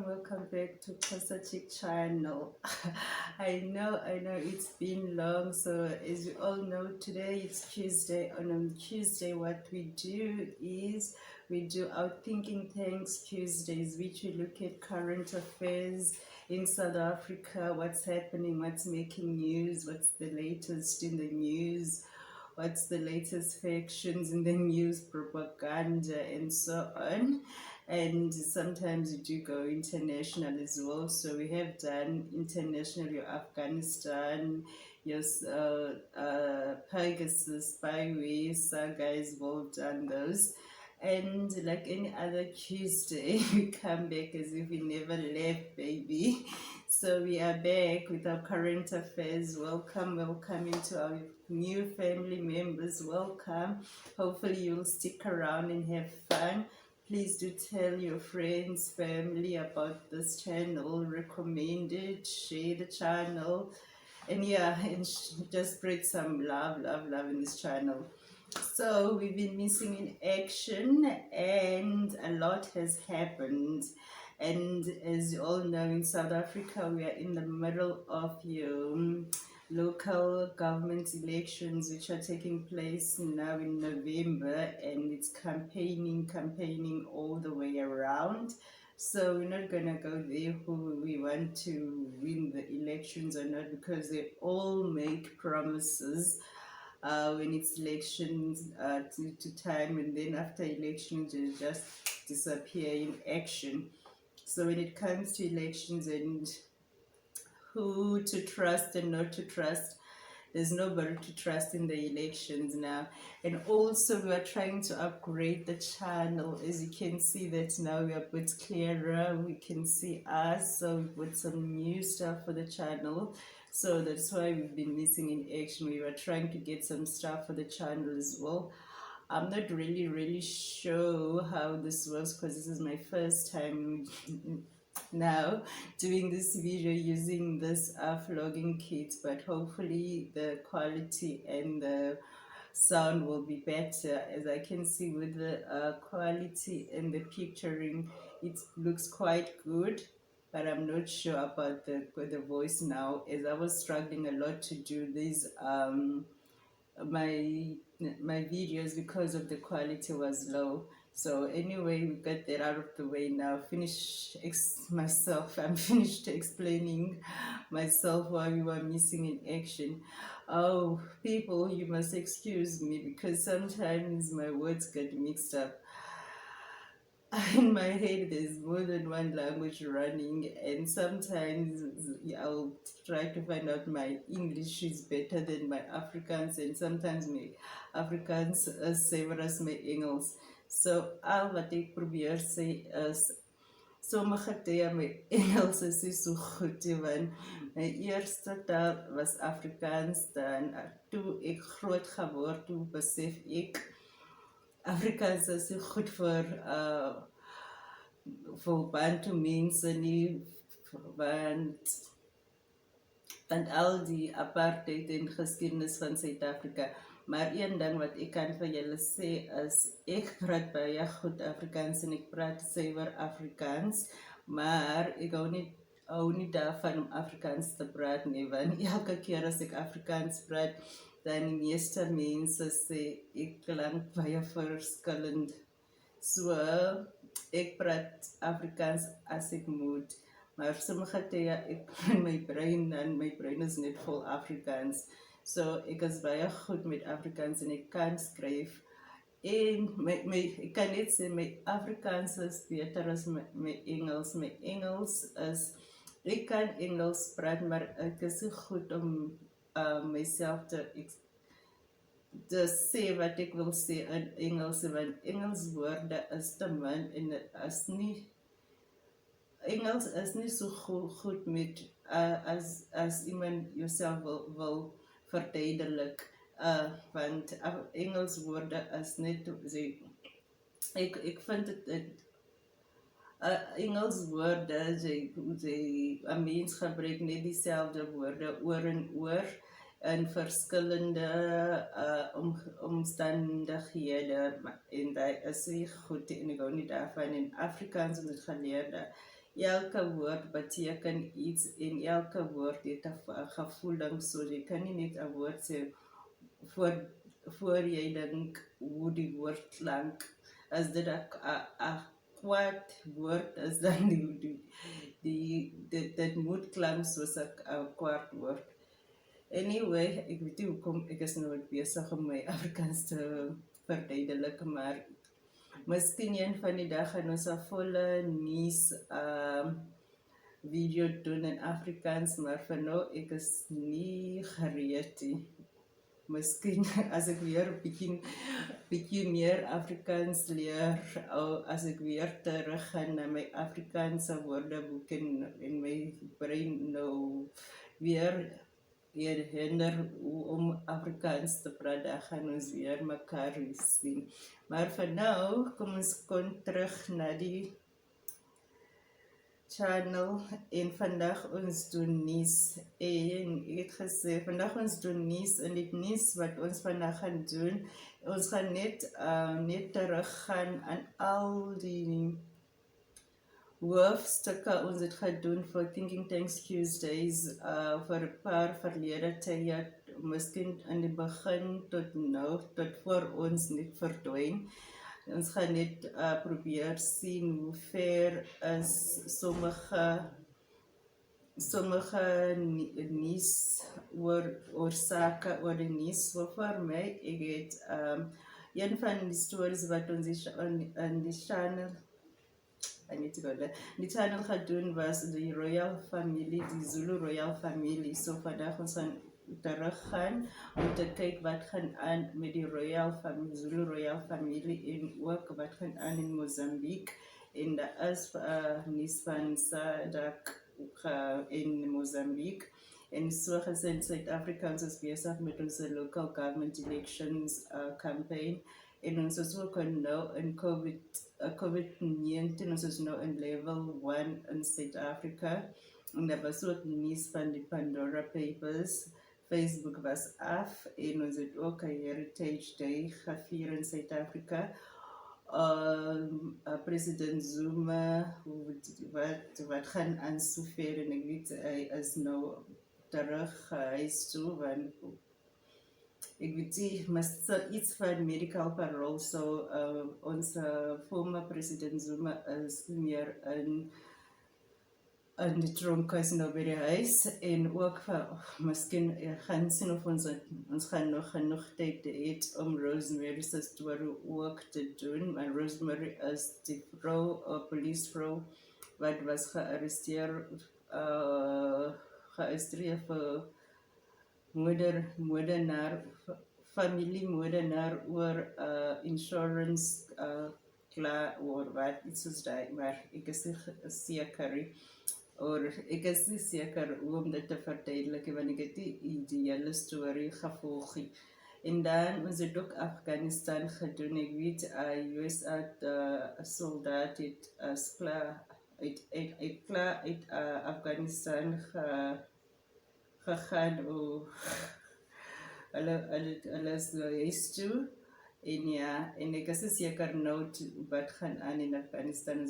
welcome back to Pasachic channel. I know it's been long. So as you all know, today it's Tuesday. And on Tuesday, what we do is we do our Thinking Tanks Tuesdays, which we look at current affairs in South Africa, what's happening, what's making news, what's the latest in the news, what's the latest factions in the news, propaganda, and so on. And sometimes we do go international as well. So we have done international, your Afghanistan, your Pegasus, Spyway, Saga, well done those. And like any other Tuesday, we come back as if we never left, baby. So we are back with our current affairs. Welcome into our new family members. Welcome. Hopefully you'll stick around and have fun. Please do tell your friends, family about this channel, recommend it, share the channel, and yeah, and just spread some love in this channel. So we've been missing in action and a lot has happened. And as you all know, in South Africa, we are in the middle of your local government elections, which are taking place now in November, and it's campaigning all the way around. So we're not gonna go there who we want to win the elections or not, because they all make promises when it's elections to time, and then after elections they just disappear in action. So when it comes to elections and who to trust and not to trust, there's nobody to trust in the elections now. And also we are trying to upgrade the channel. As you can see that now we are a bit clearer, we can see us, so we put some new stuff for the channel. So that's why we've been missing in action. We were trying to get some stuff for the channel as well. I'm not really sure how this works, because this is my first time now doing this video using this vlogging kit, but hopefully the quality and the sound will be better. As I can see with the quality and the picturing, it looks quite good, but I'm not sure about the voice now, as I was struggling a lot to do these my videos because of the quality was low. So anyway, we got that out of the way now. I'm finished explaining myself why we were missing in action. Oh, people, you must excuse me, because sometimes my words get mixed up. In my head there's more than one language running, and sometimes I'll try to find out my English is better than my Afrikaans, and sometimes my Afrikaans is sewer as my Engels. So al wat ek probeer sê is, sommige dae my Engels is nie so goed nie, want my eerste taal was Afrikaans. Dan toe ek groot geword, toe besef ek Afrikaans is nie goed vir Bantu mense nie, want al die apartheid en geskiedenis van Suid-Afrika. Maar een ding wat ek kan vir julle sê is, ek praat baie goed Afrikaans en ek praat suiwer Afrikaans, maar ek hou nie daarvan om Afrikaans te praat nie, want elke keer as ek Afrikaans praat, dan die meeste mense sê ek klink baie verskillend. So ek praat Afrikaans as ek moet, maar sommige tye my brein is net vol Afrikaans. So ek is baie goed met Afrikaans en ek kan skryf. En ek kan net sê my Afrikaans is beter as my Engels. My Engels is, ek kan Engels praat, maar ek is nie goed om myself te sê wat ek wil sê in Engels, want Engels woorde is te min, en Engels is nie so goed met as iemand jouself wil verduidelik, want Engels woorde is net, ek vind dit Engels woorde, een mens gebruik net dieselfde woorde oor en oor in verskillende omstandighede, en dit is nie goed, en ek hou nie daarvan. In Afrikaans het ek geleer dat elke woord beteken iets en elke woord het 'n gevoeling, so jy kan nie net 'n woord sê voor voor jy dink hoe die woord klank. As dit 'n kwaad woord is, dan dit moet klank soos 'n kwaad woord. Anyway, ek weet nie hoekom ek is nou besig om my Afrikaans te verduidelik, maar miskien een van die dag gaan ons 'n volle nuus video doen in Afrikaans, maar vir nou ek is nie gereed nie. Miskien as ek weer 'n bietjie meer Afrikaans leer, as ek weer terug gaan na my Afrikaanse woordeboek en my brein nou weer herinner hoe om Afrikaans te praat, dan gaan ons weer mekaar sien. Maar vir nou, kom ons kom terug na die channel en vandag ons doen nuus. En ek het gesê vandag ons doen nuus, en die nuus wat ons vandag gaan doen, ons gaan net teruggaan aan al die hoofstukke ons het gedoen vir Thinking Tanks Tuesdays vir 'n paar verlede tye, miskien in die begin tot nou, tot voor ons net verdwyn. Ons gaan net probeer sien hoe ver is sommige nuus oor sake oor die nuus. So vir my, ek het een van die stories wat ons in die channel die channel gedoen was die royal family, die Zulu royal family. So vandag ons gaan teruggaan om te kyk wat gaan aan met die royal family, Zulu royal family, en ook wat gaan aan in Mozambique. En daar is nuus van SADC in Mozambique. En so gesê in Suid-Afrika is besig met ons local government elections campaign. En ons is ook nou in COVID-19, ons is nou in level 1 in Suid-Afrika. En daar was ook nuus van die Pandora Papers. Facebook was af en ons het ook 'n Heritage Day gevier in Suid-Afrika. President Zuma, wat gaan aan sover, en ek weet hy is nou terug huis toe, want ek weet nie, maar iets van medical parole, so ons former president Zuma is meer in die tronk, is nou by die huis, en ook miskien gaan sien of ons gaan nog genoeg tyd het om Rosemary se storie ook te doen. Maar Rosemary is die vrou, 'n polisievrou wat was gearresteer vir familiemoordenaar oor insurance klaar oor wat iets soos daai, maar ek is nie seker hoe om dit te verduidelik, want ek het die hele storie gevolg. En dan ons het ook Afghanistan gedoen. Ek weet US soldaat het klaar uit Afghanistan gegaan. Hulle is huis toe. En ja, en ek is seker nou wat gaan aan in Afghanistan.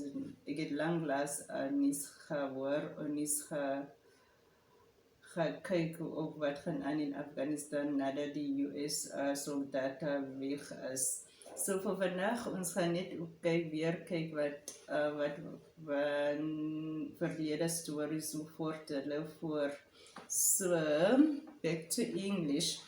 Ek het lanklaas nuus gehoor en nuus gekyk op wat gaan aan in Afghanistan nadat die US soldate weg is. So vir vandag, ons gaan net weer kyk wat verlede stories hoe voorthulle voor. So, back to English.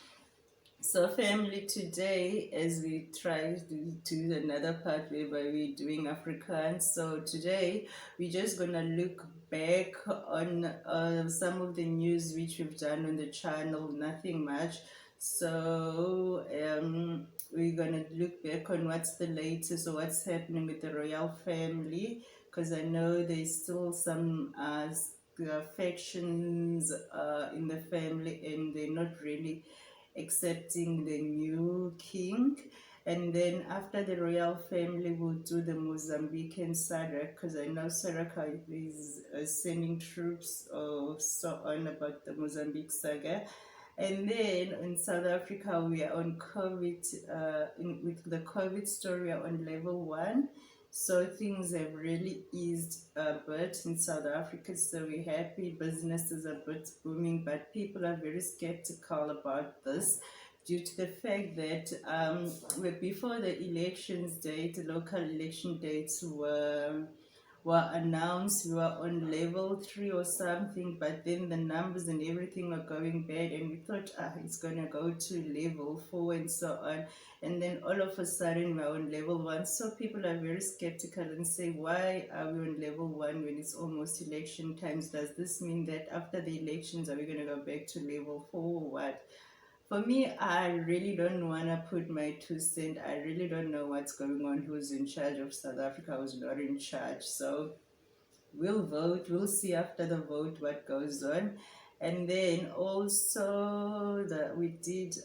So family, today as we try to do another part where we're doing Afrikaans, so today we're just going to look back on some of the news which we've done on the channel, nothing much. So we're going to look back on what's the latest or what's happening with the royal family, because I know there's still some factions in the family and they're not really accepting the new king. And then after the royal family, we'll do the Mozambican SADC, because I know SADC is sending troops or so on about the Mozambique saga. And then in South Africa, we are on COVID, with the COVID story, we are on level 1. So things have really eased a bit in South Africa. So we're happy, business is a bit booming, but people are very skeptical about this due to the fact that before the elections date, local election dates were announced, we were on level 3 or something, but then the numbers and everything were going bad, and we thought, it's gonna go to level 4 and so on. And then all of a sudden, we're on level 1. So people are very skeptical and say, why are we on level 1 when it's almost election times? Does this mean that after the elections, are we gonna go back to level 4 or what? For me, I really don't want to put my 2 cents. I really don't know what's going on, who's in charge of South Africa, who's not in charge. So we'll vote, we'll see after the vote what goes on. And then also we did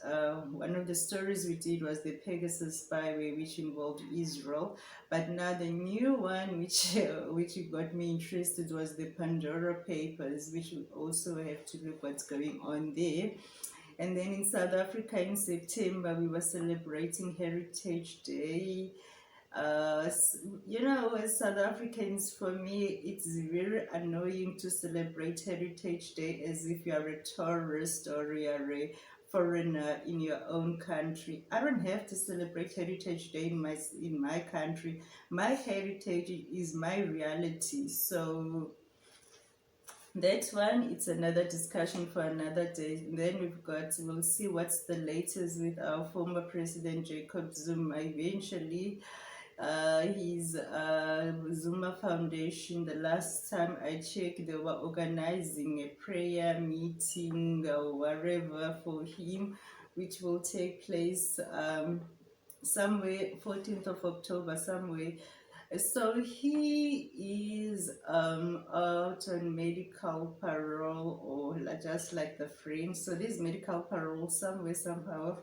one of the stories we did was the Pegasus spyware, which involved Israel. But now the new one, which which got me interested, was the Pandora Papers, which we also have to look what's going on there. And then in South Africa in September, we were celebrating Heritage Day. As South Africans, for me, it's very annoying to celebrate Heritage Day as if you are a tourist or you are a foreigner in your own country. I don't have to celebrate Heritage Day in my country. My heritage is my reality. So that one, it's another discussion for another day. Then we'll see what's the latest with our former president Jacob Zuma. Eventually, his Zuma Foundation, the last time I checked, they were organizing a prayer meeting or whatever for him, which will take place somewhere 14th of October, somewhere. So he is out on medical parole, or just like the French. So these medical parole, somewhere, somehow,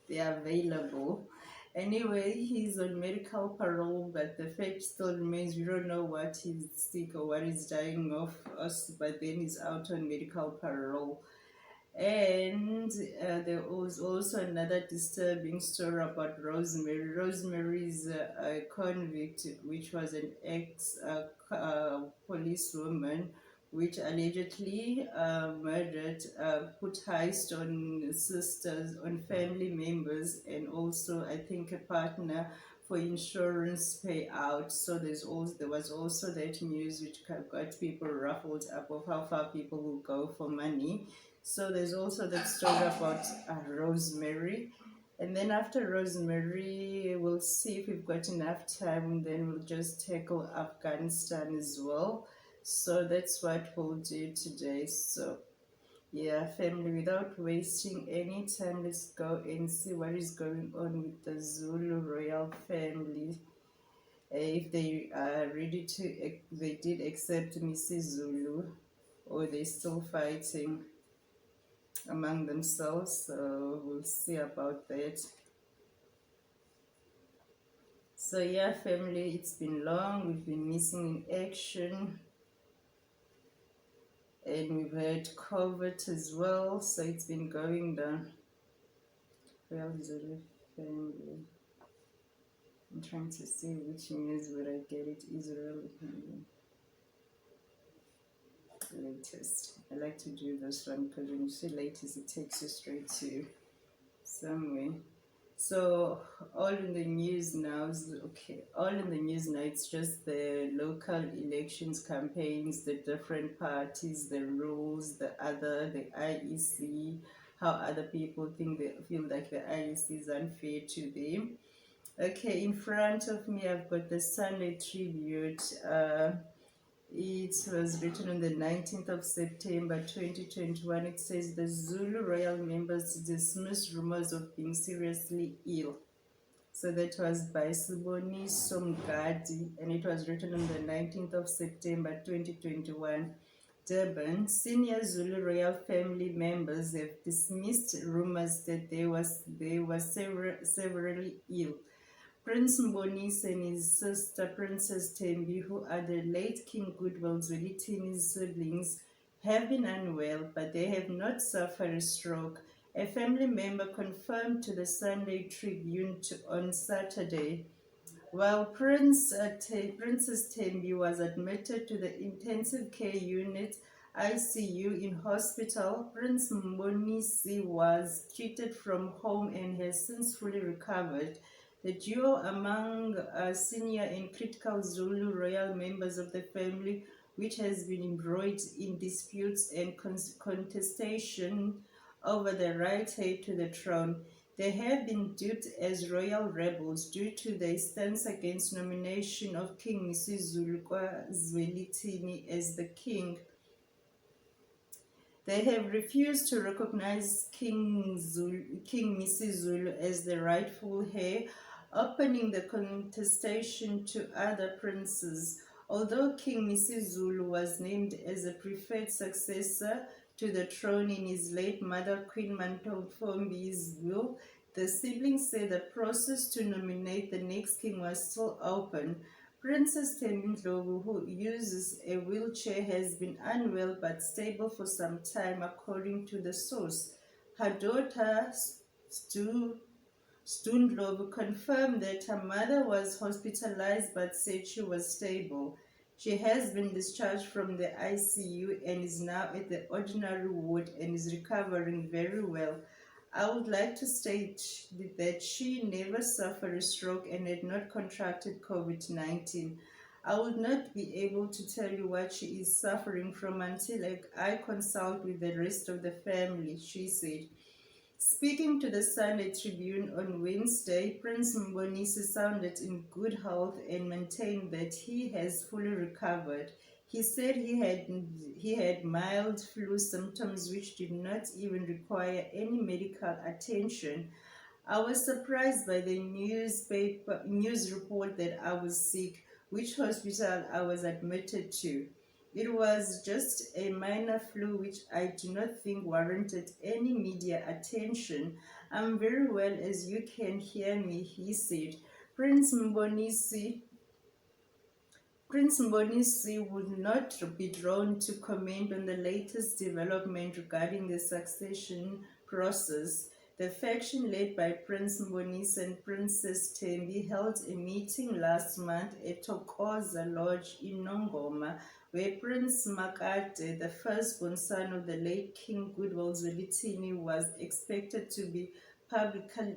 they are available. Anyway, he's on medical parole, but the fact still remains we don't know what he's sick or what he's dying of us, but then he's out on medical parole. And there was also another disturbing story about Rosemary. Rosemary is a convict, which was an ex-policewoman, which allegedly murdered, put heist on sisters, on family members, and also, I think, a partner for insurance payout. So there was also that news which got people ruffled up of how far people will go for money. So there's also that story about Rosemary. And then after Rosemary, we'll see if we've got enough time, and then we'll just tackle Afghanistan as well. So that's what we'll do today. So yeah, family, without wasting any time, let's go and see what is going on with the Zulu royal family. If they are ready to, they did accept Mrs. Zulu, or they're still fighting among themselves. So we'll see about that. So yeah, family, it's been long. We've been missing in action, and we've had COVID as well, so it's been going down. Well, Zulu family, I'm trying to see which news would I get it. Israel latest. I like to do this one because when you see latest, it takes you straight to somewhere. So all in the news now, it's just the local elections campaigns, the different parties, the rules, the IEC, how other people feel like the IEC is unfair to them. Okay, in front of me I've got the Sunday Tribute. It was written on the 19th of September 2021. It says the Zulu royal members dismiss rumors of being seriously ill. So that was by Siboni Somgadi, and it was written on the 19th of September 2021. Durban, senior Zulu royal family members have dismissed rumors that they were severely ill. Prince Mbonisi and his sister Princess Tembi, who are the late King Goodwill Zwelithini's siblings, have been unwell, but they have not suffered a stroke. A family member confirmed to the Sunday Tribune on Saturday. While Princess Tembi was admitted to the intensive care unit ICU in hospital, Prince Mbonisi was treated from home and has since fully recovered. The duo among senior and critical Zulu royal members of the family, which has been embroiled in disputes and contestation over the right heir to the throne. They have been dubbed as royal rebels due to their stance against nomination of King Misuzulu Zwelithini as the king. They have refused to recognize King Misuzulu as the rightful heir, opening the contestation to other princes. Although King Misuzulu was named as a preferred successor to the throne in his late mother Queen Mantfombi's will, the siblings say the process to nominate the next king was still open. Princess Temindlovu, who uses a wheelchair, has been unwell but stable for some time, according to the source. Her daughter, Stundlovu, confirmed that her mother was hospitalized but said she was stable. She has been discharged from the ICU and is now at the ordinary ward and is recovering very well. I would like to state that she never suffered a stroke and had not contracted COVID 19. I would not be able to tell you what she is suffering from until I consult with the rest of the family, she said. Speaking to the Sunday Tribune on Wednesday, Prince Mbonisi sounded in good health and maintained that he has fully recovered. He said he had mild flu symptoms which did not even require any medical attention. I was surprised by the news report that I was sick, which hospital I was admitted to. It was just a minor flu which I do not think warranted any media attention. I'm very well as you can hear me, he said. Prince Mbonisi Prince Mbonisi would not be drawn to comment on the latest development regarding the succession process. The faction led by Prince Mbonisi and Princess Tembi held a meeting last month at Tokoza Lodge in Nongoma, where Prince Makate, the firstborn son of the late King Goodwill Zwelithini, was expected to be publicly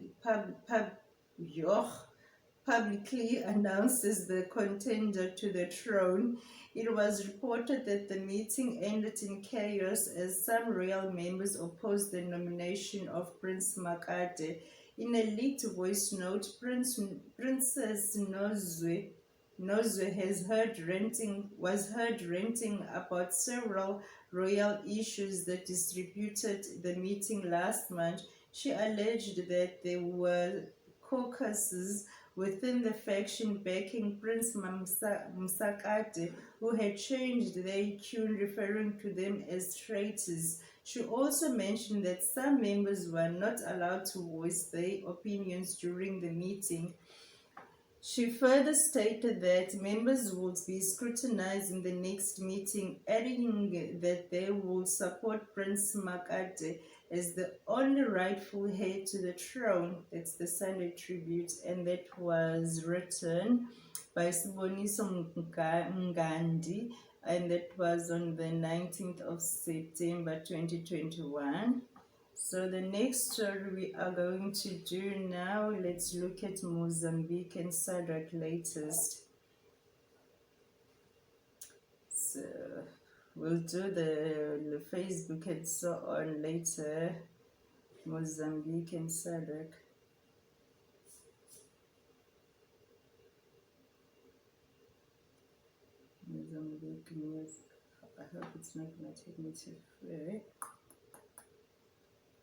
announced as the contender to the throne. It was reported that the meeting ended in chaos as some royal members opposed the nomination of Prince Makate. In a leaked voice note, Princess Nozwe was heard ranting about several royal issues that disputed the meeting last month. She alleged that there were caucuses within the faction backing Prince Msakate, who had changed their tune, referring to them as traitors. She also mentioned that some members were not allowed to voice their opinions during the meeting. She further stated that members would be scrutinized in the next meeting, adding that they would support Prince Makate as the only rightful heir to the throne. That's the Sunday Tribute, and that was written by Siboniso Ngandi, and that was on the 19th of September 2021. So the next story we are going to do now, let's look at Mozambique and SADC latest. So we'll do the Facebook and so on later. Mozambique and SADC. Mozambique news. I hope it's not going to take me too far.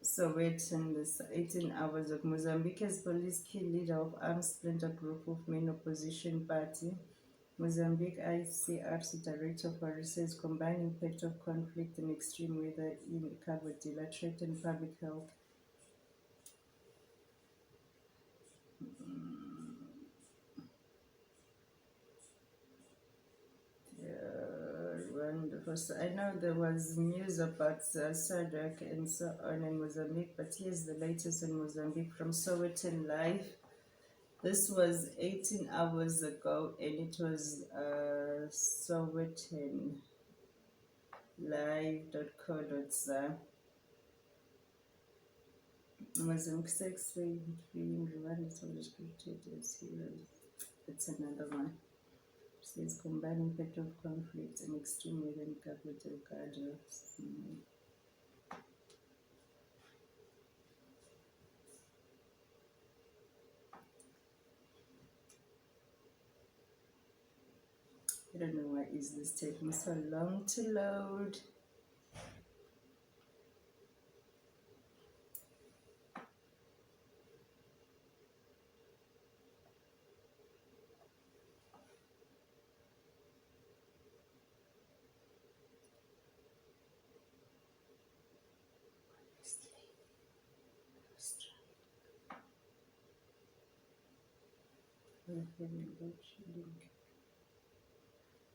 So waiting this 18 hours of Mozambique's police kill leader of armed splinter group of main opposition party. Mozambique ICRC director for says combined impact of conflict and extreme weather in Cabo Delgado threaten public health. Wonderful. So I know there was news about SADC and so on in Mozambique, but here's the latest in Mozambique from Sowetan Live. This was 18 hours ago, and it was Sowetan live.co.za. Mozambique sex between Rwanda is always treated as heroes. It's another one. Says combining impact of conflict and extreme weather in Cabo Delgado. I don't know why is this taking so long to load.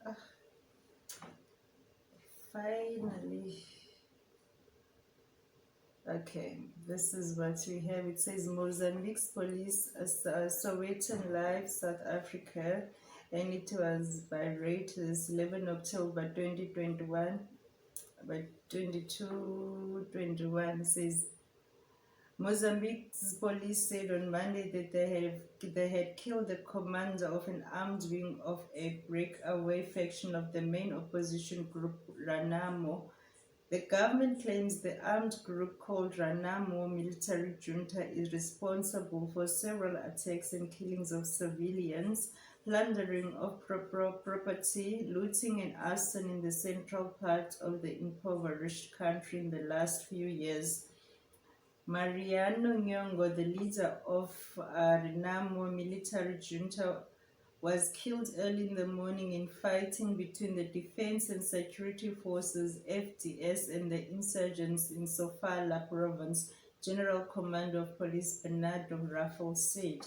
Ah, finally. Okay, this is what we have. It says Mozambique's police, Sowetan Live, South Africa, and it was by Reuters, 11 October 2021, by 22:21 says Mozambique's police said on Monday that they had killed the commander of an armed wing of a breakaway faction of the main opposition group Renamo. The government claims the armed group called Renamo Military Junta is responsible for several attacks and killings of civilians, plundering of property, looting and arson in the central part of the impoverished country in the last few years. Mariano Nyong'o, the leader of Renamo Military Junta, was killed early in the morning in fighting between the Defense and Security Forces (FDS) and the insurgents in Sofala province, General Commander of Police Bernardo Raffel said.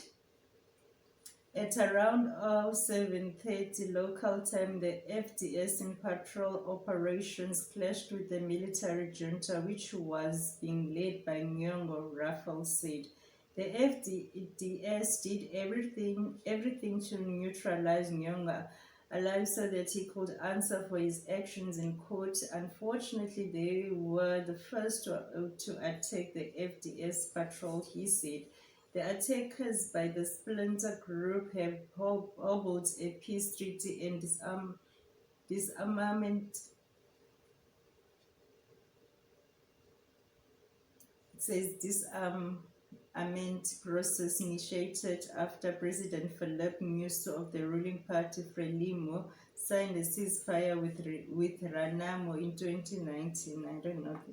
At around 07:30 local time, the FDS in patrol operations clashed with the military junta, which was being led by Nyong'o, Raffel said. The FDS did everything to neutralize Nyong'o, alive so that he could answer for his actions in court. Unfortunately, they were the first to attack the FDS patrol, he said. The attackers by the splinter group have hobbled a peace treaty and disarmament. It says disarmament process initiated after President Filipe Nyusi of the ruling party Frelimo signed a ceasefire with Renamo in 2019.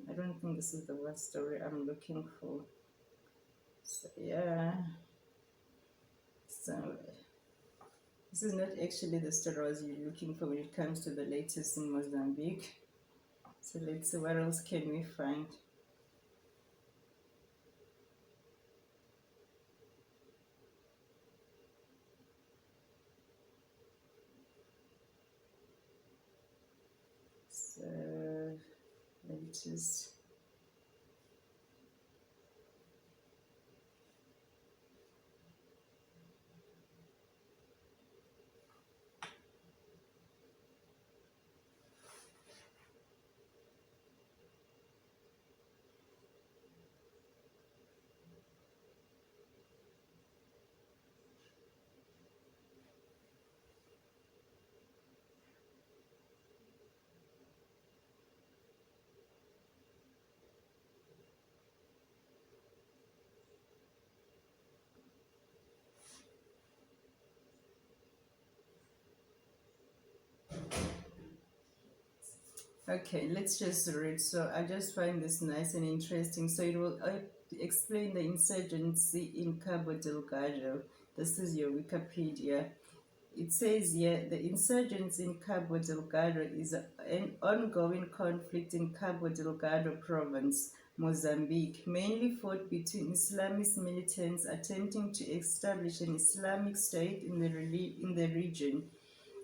I don't think this is the word story I'm looking for. So yeah. So this is not actually the story I was looking for when it comes to the latest in Mozambique. So let's see what else can we find. So latest. Okay, let's just read. So I just find this nice and interesting. So it will explain the insurgency in Cabo Delgado. This is your Wikipedia. It says here the insurgency in Cabo Delgado is an ongoing conflict in Cabo Delgado province, Mozambique, mainly fought between Islamist militants attempting to establish an Islamic state in the region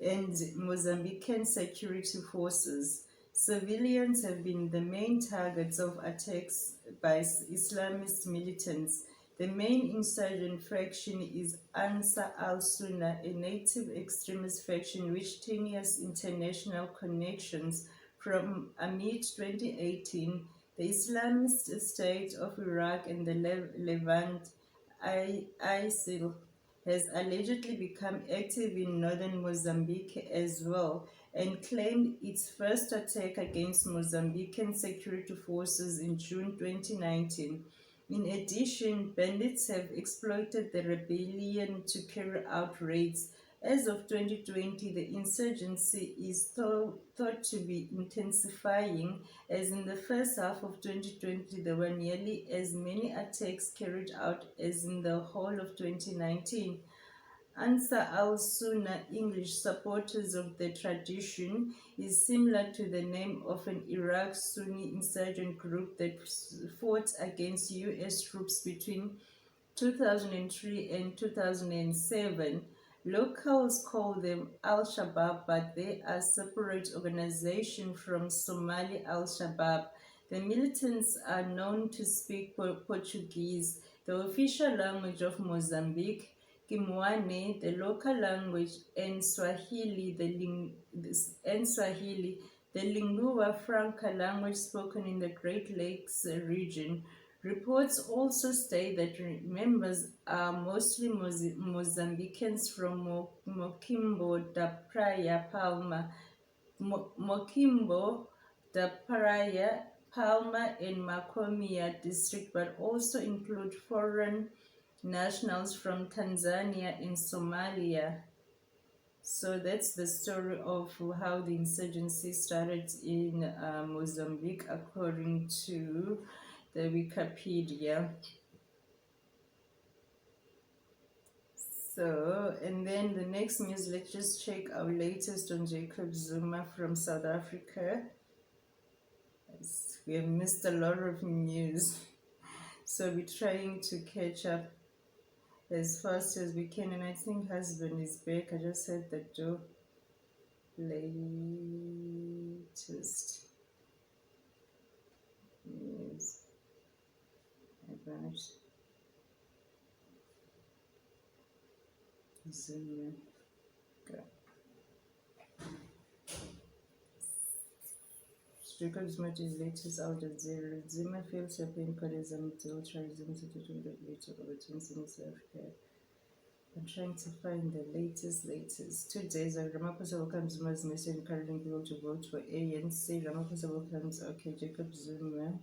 and Mozambican security forces. Civilians have been the main targets of attacks by Islamist militants. The main insurgent faction is Ansar al-Sunnah, a native extremist faction which tenuous international connections. From mid-2018, the Islamist State of Iraq and the Levant, ISIL, has allegedly become active in northern Mozambique as well and claimed its first attack against Mozambican security forces in June 2019. In addition, bandits have exploited the rebellion to carry out raids. As of 2020, the insurgency is thought to be intensifying, as in the first half of 2020 there were nearly as many attacks carried out as in the whole of 2019. Ansar al-Sunnah, English supporters of the tradition, is similar to the name of an Iraq Sunni insurgent group that fought against U.S. troops between 2003 and 2007. Locals call them Al-Shabaab, but they are a separate organization from Somali Al-Shabaab. The militants are known to speak Portuguese, the official language of Mozambique, Kimwane, the local language, and Swahili, the lingua franca language spoken in the Great Lakes region. Reports also state that members are mostly Mozambicans from Mocimbo da Praia, Palma, Mocimbo da Praia, Palma, and Macomia district, but also include foreign nationals from Tanzania and Somalia. So that's the story of how the insurgency started in Mozambique, according to the Wikipedia. So, and then the next news, let's just check our latest on Jacob Zuma from South Africa. We have missed a lot of news, so we're trying to catch up as fast as we can. And I think husband is back. I just said the door. Latest news about Zuma. Go. Jacob Zuma's latest Al Jazeera. Zuma failed to appear in court as Zuma tried Zuma to do the later overturns in South Africa. I'm trying to find the latest. 2 days ago, Ramaphosa welcomes Zuma's message encouraging people to vote for ANC. Ramaphosa welcomes, Jacob Zuma.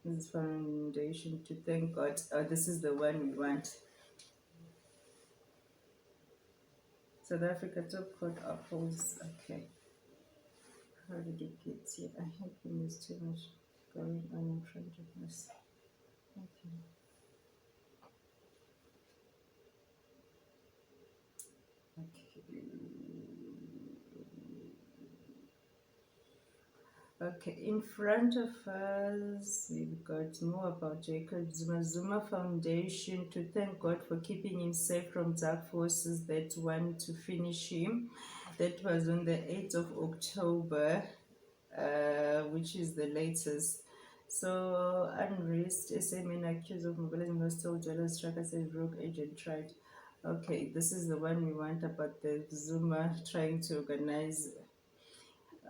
This is foundation to thank God. Oh, this is the one we want. South Africa top court upholds. Okay. How did it get here? I hope there's too much going on in front of us. Okay. Okay, in front of us, we've got more about Jacob Zuma Foundation to thank God for keeping him safe from dark forces that want to finish him. That was on the 8th of October, which is the latest. So, unrest, SA men accused of mobilizing hostile jealous trackers and rogue agent tried. Okay, this is the one we want about the Zuma trying to organize.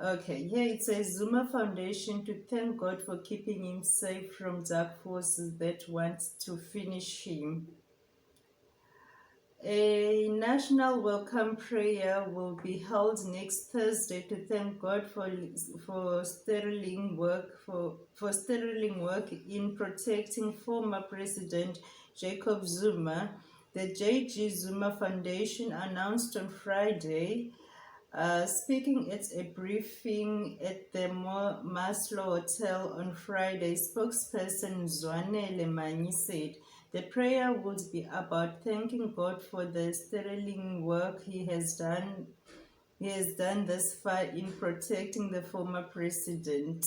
Okay, here it says Zuma Foundation to thank God for keeping him safe from dark forces that want to finish him. A national welcome prayer will be held next Thursday to thank God for sterling work in protecting former President Jacob Zuma. The JG Zuma Foundation announced on Friday. Speaking at a briefing at the Maslow Hotel on Friday, spokesperson Zwanele Manyi said the prayer would be about thanking God for the sterling work he has done thus far in protecting the former president.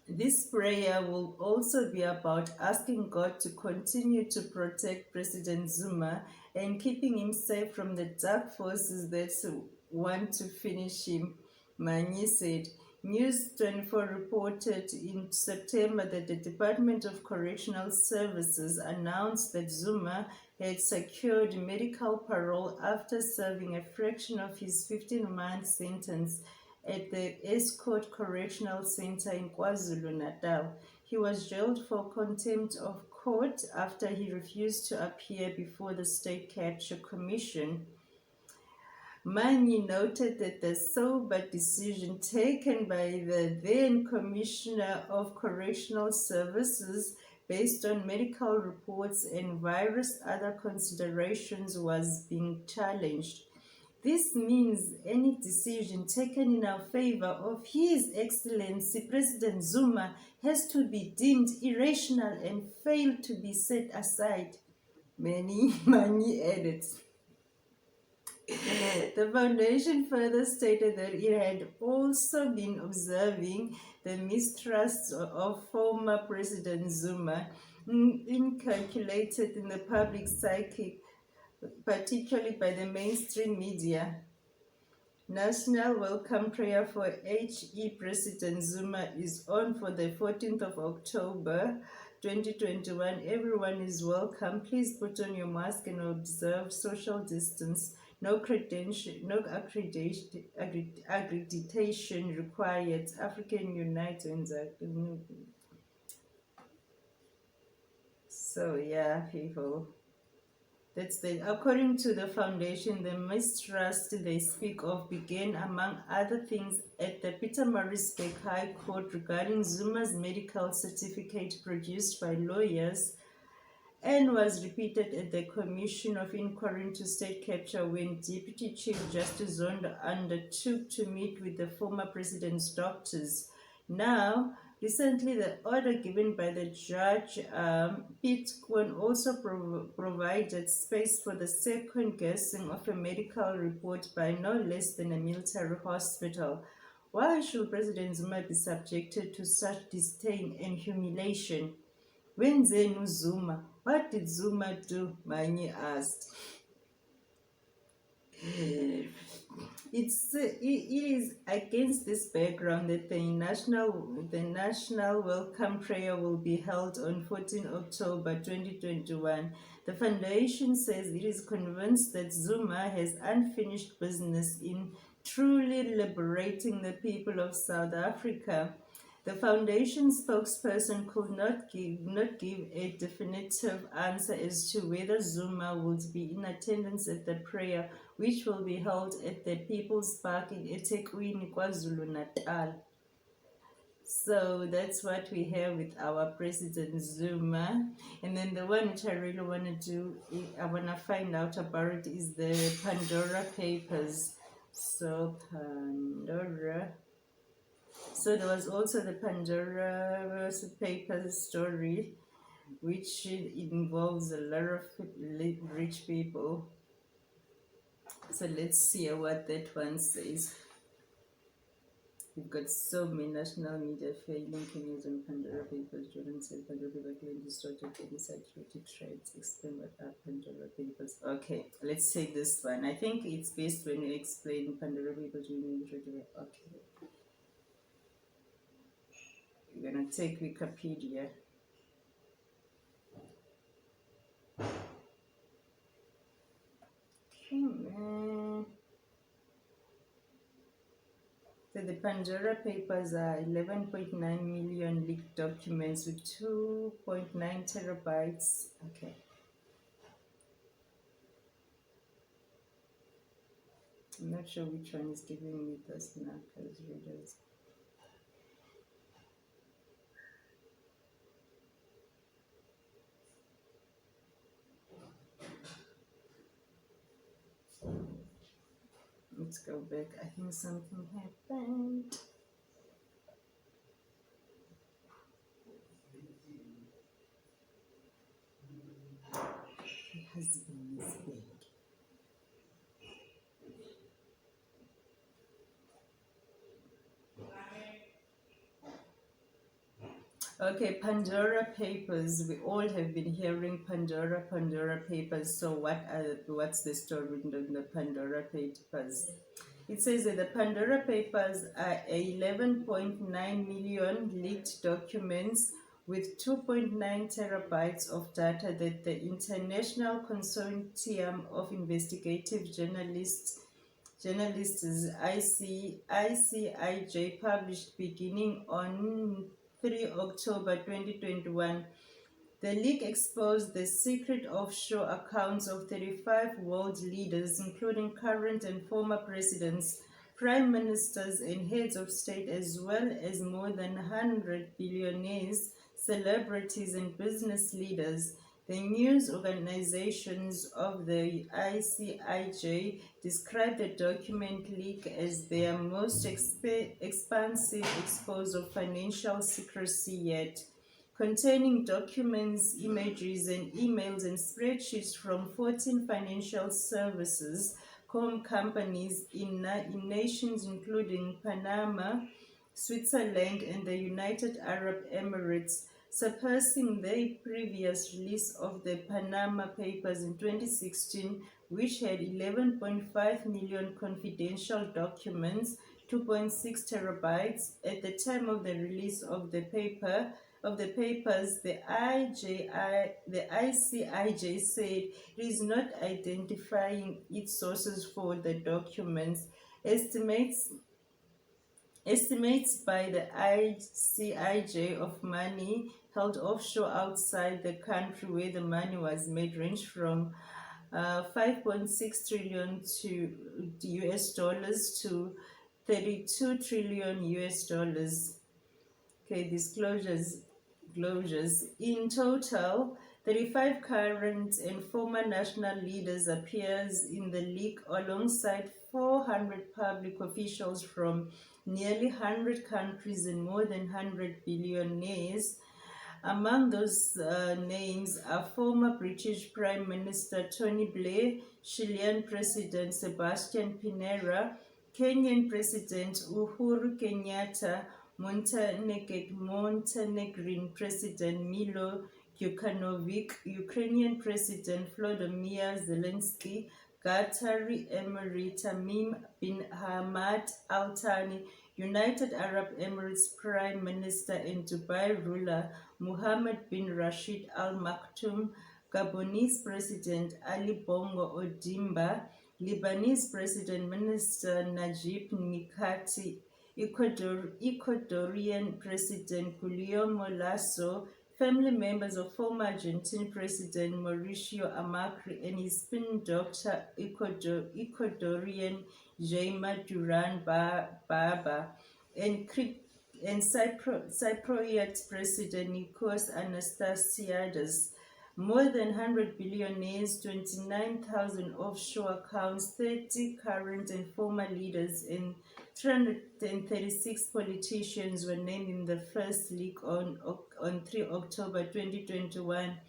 This prayer will also be about asking God to continue to protect President Zuma and keeping him safe from the dark forces that want to finish him, Manyi said. News 24 reported in September that the Department of Correctional Services announced that Zuma had secured medical parole after serving a fraction of his 15-month sentence at the Estcourt Correctional Center in KwaZulu-Natal. He was jailed for contempt of court after he refused to appear before the State Capture Commission. Manyi noted that the sober decision taken by the then Commissioner of Correctional Services, based on medical reports and various other considerations, was being challenged. This means any decision taken in our favor of His Excellency President Zuma has to be deemed irrational and fail to be set aside, Manyi added. The foundation further stated that it had also been observing the mistrust of former President Zuma, inculcated in the public psyche, particularly by the mainstream media. National welcome prayer for HE President Zuma is on for the 14th of October 2021. Everyone is welcome. Please put on your mask and observe social distance. No accreditation required. African United. So yeah, people. According to the foundation, the mistrust they speak of began, among other things, at the Pietermaritzburg High Court regarding Zuma's medical certificate produced by lawyers, and was repeated at the Commission of Inquiry into State Capture when Deputy Chief Justice Zondo undertook to meet with the former president's doctors. Now, recently, the order given by the judge, Pete Kwon, also provided space for the second guessing of a medical report by no less than a military hospital. Why should President Zuma be subjected to such disdain and humiliation? When Zenu Zuma, what did Zuma do? Manyi asked. It is against this background that the national welcome prayer will be held on 14 October 2021. The foundation says it is convinced that Zuma has unfinished business in truly liberating the people of South Africa. The foundation spokesperson could not give a definitive answer as to whether Zuma would be in attendance at the prayer, which will be held at the People's Park in eThekwini, KwaZulu-Natal. So that's what we have with our President Zuma. And then the one which I really want to do, I want to find out about it, is the Pandora Papers. So Pandora. So there was also the Pandora Papers story, which involves a lot of rich people. So let's see what that one says. We've got so many national media failing Kenyans on Pandora Papers. Jordan said Pandora Papers claim distorted inside critic threads. Explain what are Pandora Papers. Okay, let's take this one. I think it's best when you explain Pandora Papers. Okay. We're going to take Wikipedia. So the Pandora Papers are 11.9 million leaked documents with 2.9 terabytes. Okay. I'm not sure which one is giving me this now as readers. Let's go back. I think something happened. It has been misspelled. Okay, Pandora Papers. We all have been hearing Pandora Papers. So what's the story in the Pandora Papers? It says that the Pandora Papers are 11.9 million leaked documents with 2.9 terabytes of data that the International Consortium of Investigative Journalists ICIJ published beginning on 3 October 2021. The leak exposed the secret offshore accounts of 35 world leaders, including current and former presidents, prime ministers, and heads of state, as well as more than 100 billionaires, celebrities, and business leaders. The news organizations of the ICIJ described the document leak as their most expansive expose of financial secrecy yet, containing documents, images, and emails and spreadsheets from 14 financial services companies in nations including Panama, Switzerland, and the United Arab Emirates, surpassing the previous release of the Panama Papers in 2016, which had 11.5 million confidential documents, 2.6 terabytes. At the time of the release of the papers, the ICIJ said it is not identifying its sources for the documents. Estimates by the ICIJ of money held offshore outside the country where the money was made range from 5.6 trillion to US dollars to 32 trillion US dollars. Okay, disclosures. In total, 35 current and former national leaders appears in the leak alongside 400 public officials from nearly 100 countries and more than 100 billionaires. Among those names are former British Prime Minister Tony Blair, Chilean President Sebastian Pinera, Kenyan President Uhuru Kenyatta, Montenegrin President Milo Djukanovic, Ukrainian President Volodymyr Zelensky, Qatari Emir Tamim bin Hamad Al Thani, United Arab Emirates Prime Minister and Dubai ruler Mohammed bin Rashid Al Maktoum, Gabonese President Ali Bongo Ondimba, Lebanese President Minister Najib Mikati, Ecuadorian President Guillermo Lasso, family members of former Argentine President Mauricio Macri, and his spin doctor Ecuadorian Jaime Duran Barba, and Cypriot President Nikos Anastasiades. More than 100 billionaires, 29,000 offshore accounts, 30 current and former leaders, and 336 politicians were named in the first leak on 3 October 2021.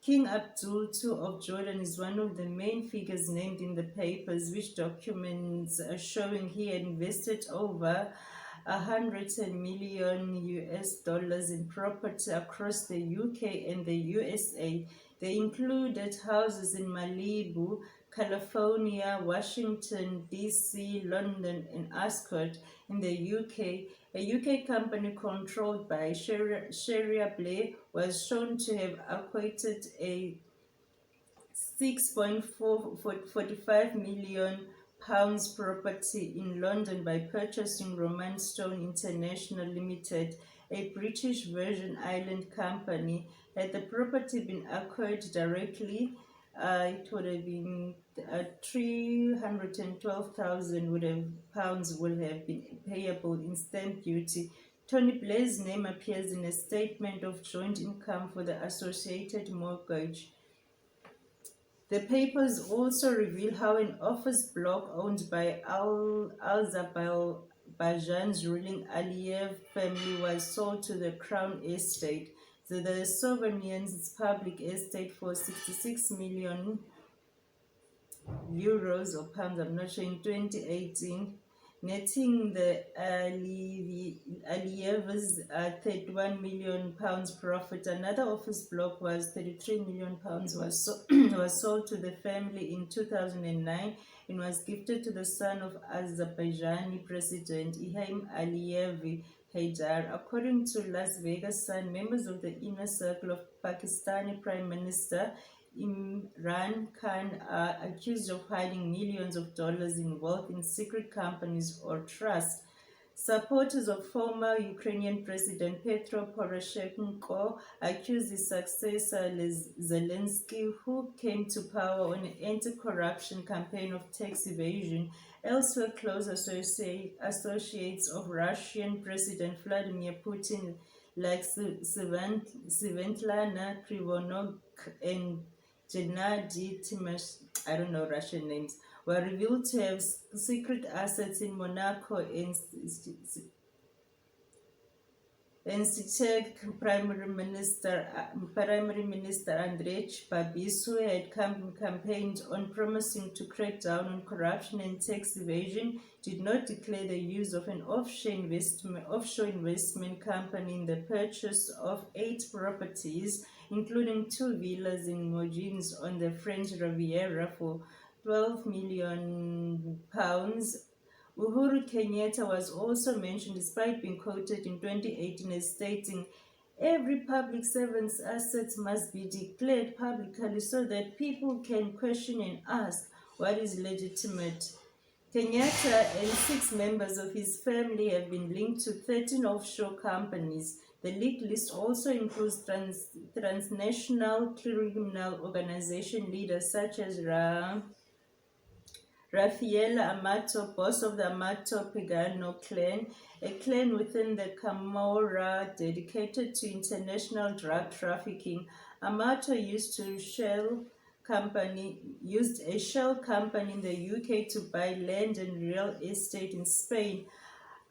King Abdul II of Jordan is one of the main figures named in the papers, which documents are showing he had invested over 100 million US dollars in property across the UK and the USA. They included houses in Malibu, California, Washington, D.C., London, and Ascot in the UK. A UK company controlled by Sharia Blair was shown to have acquired a £6.45 million property in London by purchasing Roman Stone International Limited, a British Virgin Island company. Had the property been acquired directly, it would have been 312,000 pounds would have been payable in stamp duty. Tony Blair's name appears in a statement of joint income for the associated mortgage. The papers also reveal how an office block owned by Azerbaijan's ruling Aliyev family was sold to the Crown Estate, the Sovereign's public estate, for 66 million euros or pounds, I'm not sure, in 2018, netting the Aliyev's 31 million pounds profit. Another office block was 33 million pounds was sold to the family in 2009 and was gifted to the son of Azerbaijani President Ilham Aliyev Haidar. According to Las Vegas Sun, members of the inner circle of Pakistani Prime Minister Imran Khan are accused of hiding millions of dollars in wealth in secret companies or trusts. Supporters of former Ukrainian President Petro Poroshenko accused his successor Zelensky, who came to power on an anti-corruption campaign, of tax evasion. Elsewhere, close associates of Russian President Vladimir Putin, like Svetlana Krivonok and Gennady I don't know Russian names, were revealed to have secret assets in Monaco and Czech Primary Minister Andrej Babis, who had campaigned on promising to crack down on corruption and tax evasion, did not declare the use of an offshore investment company in the purchase of 8 properties, including 2 villas in Mougins on the French Riviera for £12 million. Uhuru Kenyatta was also mentioned, despite being quoted in 2018 as stating, "Every public servant's assets must be declared publicly so that people can question and ask what is legitimate." Kenyatta and 6 members of his family have been linked to 13 offshore companies. The leaked list also includes transnational criminal organization leaders such as Rafael Amato, boss of the Amato Pagano clan, a clan within the Camorra dedicated to international drug trafficking. Amato used a shell company in the UK to buy land and real estate in Spain.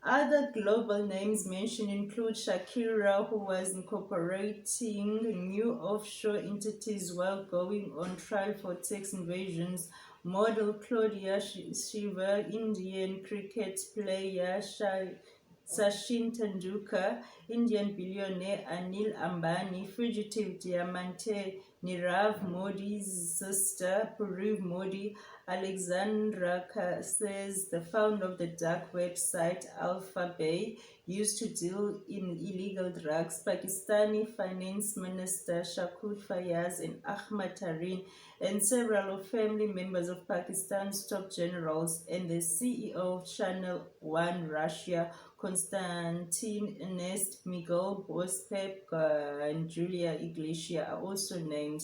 Other global names mentioned include Shakira, who was incorporating new offshore entities while going on trial for tax evasions, model Claudia Shiva, Indian cricket player Sachin Tendulkar, Indian billionaire Anil Ambani, fugitive Diamante Nirav Modi's sister, Purav Modi, Alexandra Cassez, the founder of the dark website Alphabay, used to deal in illegal drugs, Pakistani Finance Minister Shakut Fayaz and Ahmad Tareen, and several of family members of Pakistan's top generals, and the CEO of Channel One Russia, Konstantin Ernest, Miguel Bospep, and Julia Iglesias are also named.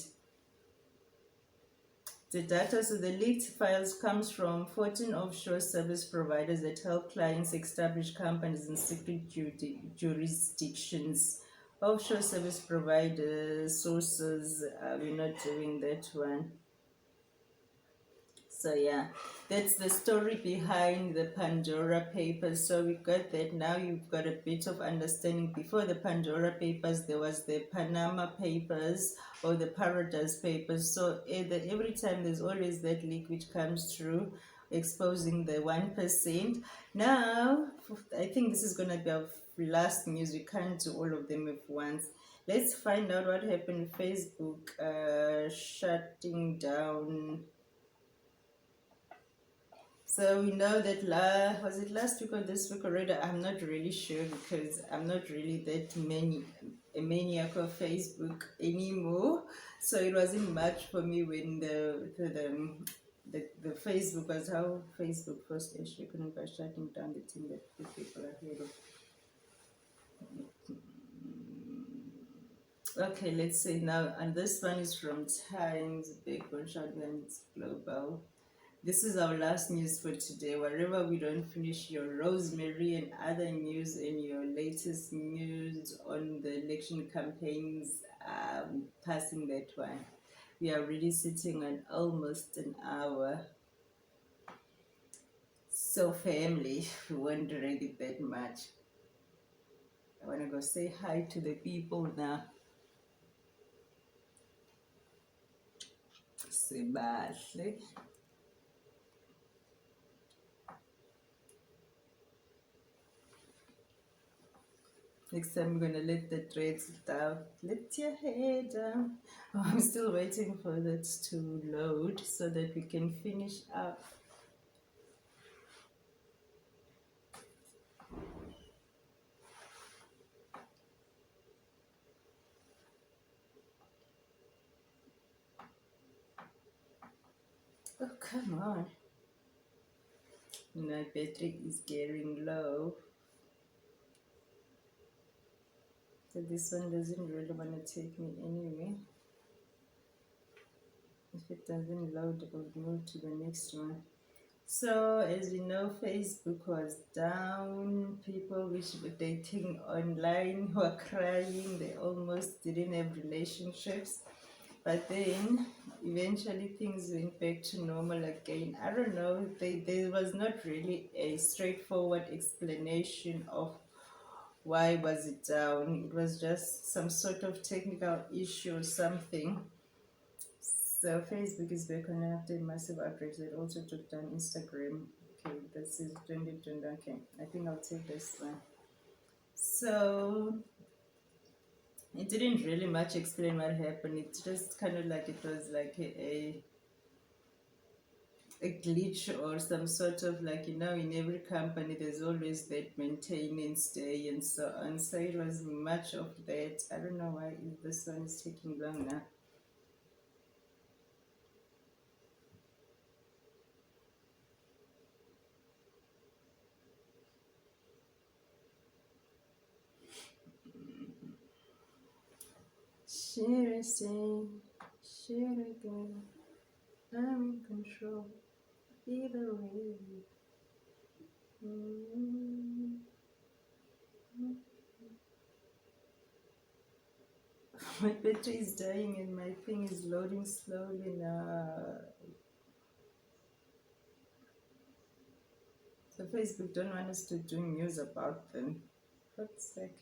The data to the leaked files comes from 14 offshore service providers that help clients establish companies in secret jurisdictions. Offshore service providers, sources, we're not doing that one. So yeah, that's the story behind the Pandora Papers. So we've got that. Now you've got a bit of understanding. Before the Pandora Papers, there was the Panama Papers or the Paradise Papers. So every time there's always that leak which comes through, exposing the 1%. Now, I think this is going to be our last news. We can't do all of them at once. Let's find out what happened with Facebook shutting down. So we know that was it last week or this week already? I'm not really sure because I'm not really that a maniac of Facebook anymore. So it wasn't much for me when the Facebook was how Facebook first actually couldn't by shutting down the thing that put people ahead of. Okay, let's see now, and this one is from Times, Bacon Shotgun, it's global. This is our last news for today. Wherever we don't finish your Rosemary and other news and your latest news on the election campaigns, passing that one. We are already sitting on almost an hour. So family, we won't drag it that much. I want to go say hi to the people now. Sebahle. Next time I'm gonna let the threads down. Let your hair down. Oh, I'm still waiting for that to load so that we can finish up Oh, come on. My battery is getting low. So this one doesn't really want to take me anywhere. If it doesn't load, I'll move to the next one. So as you know, Facebook was down. People which were dating online were crying. They almost didn't have relationships. But then eventually things went back to normal again. I don't know. There was not really a straightforward explanation of why was it down. It was just some sort of technical issue or something. So Facebook is back on after a massive outrage that also took down Instagram. Okay, this is 2020. Okay, I think I'll take this one. So it didn't really much explain what happened. It's just kind of like it was like a glitch or some sort of like, in every company there's always that maintenance day and so on. So it was much of that. I don't know why this one is taking long now. Should I stay? Should I go? I'm in control. Either way. Mm. My battery is dying and my thing is loading slowly now. So Facebook don't want us to do news about them. What's that?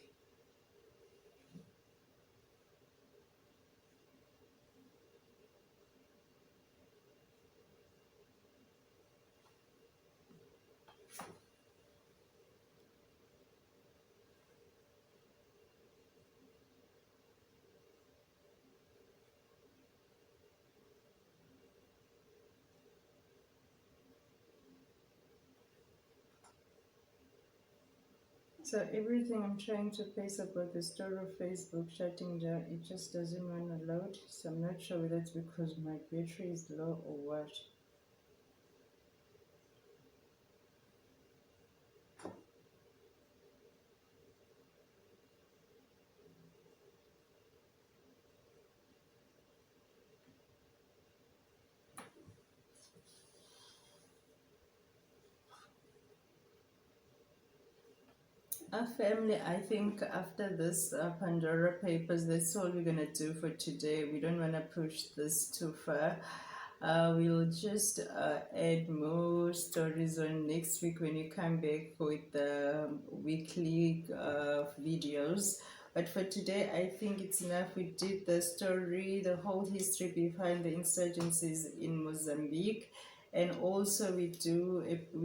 So everything I'm trying to paste about the story of Facebook shutting down, it just doesn't want to load. So I'm not sure whether it's because my battery is low or what. Our family, I think after this Pandora Papers, that's all we're gonna do for today. We don't wanna push this too far. We'll just add more stories on next week when you come back with the weekly videos. But for today, I think it's enough. We did the story, the whole history behind the insurgencies in Mozambique, and also we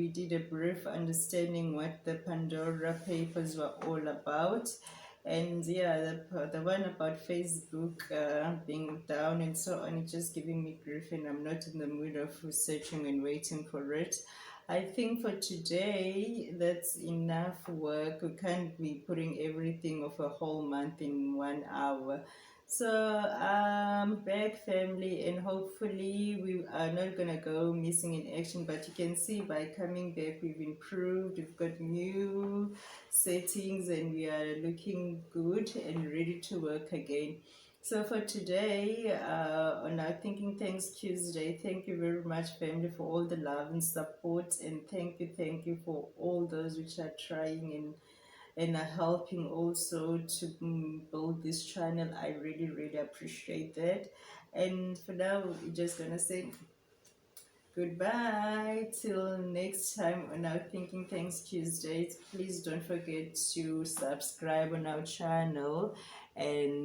did a brief understanding what the Pandora Papers were all about. And yeah, the one about Facebook being down and so on, it's just giving me grief, and I'm not in the mood of researching and waiting for it. I think for today, that's enough work. We can't be putting everything of a whole month in 1 hour. So, back family, and hopefully we are not gonna go missing in action. But you can see by coming back, we've improved. We've got new settings, and we are looking good and ready to work again. So for today, on our Thinking Thanks Tuesday, thank you very much, family, for all the love and support, and thank you for all those which are trying and are helping also to build this channel. I really, really appreciate that. And for now, we're just gonna say goodbye till next time on our Thinking Thanks Tuesdays. Please don't forget to subscribe on our channel and